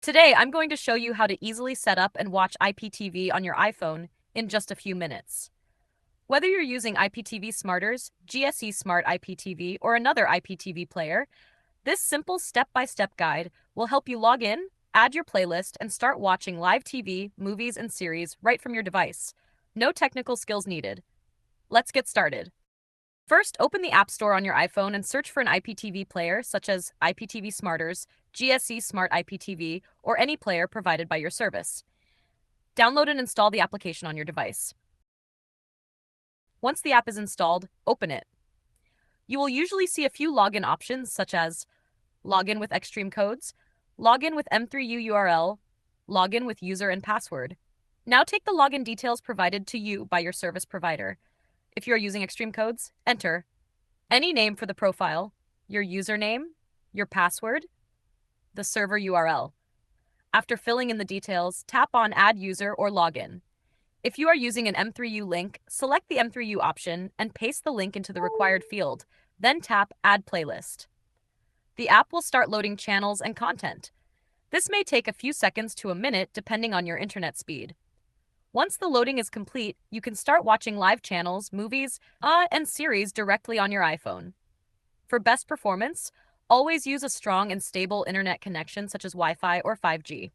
Today, I'm going to show you how to easily set up and watch IPTV on your iPhone in just a few minutes. Whether you're using IPTV Smarters, GSE Smart IPTV, or another IPTV player, this simple step-by-step guide will help you log in, add your playlist, and start watching live TV, movies, and series right from your device. No technical skills needed. Let's get started. First, open the App Store on your iPhone and search for an IPTV player such as IPTV Smarters, GSE Smart IPTV, or any player provided by your service. Download and install the application on your device. Once the app is installed, open it. You will usually see a few login options such as login with Xtream codes, login with M3U URL, login with user and password. Now take the login details provided to you by your service provider. If you are using Xtream codes, enter any name for the profile, your username, your password, the server URL. After filling in the details, tap on Add User or Login. If you are using an M3U link, select the M3U option and paste the link into the required field, then tap Add Playlist. The app will start loading channels and content. This may take a few seconds to a minute depending on your internet speed. Once the loading is complete, you can start watching live channels, movies, and series directly on your iPhone. For best performance, always use a strong and stable internet connection such as Wi-Fi or 5G.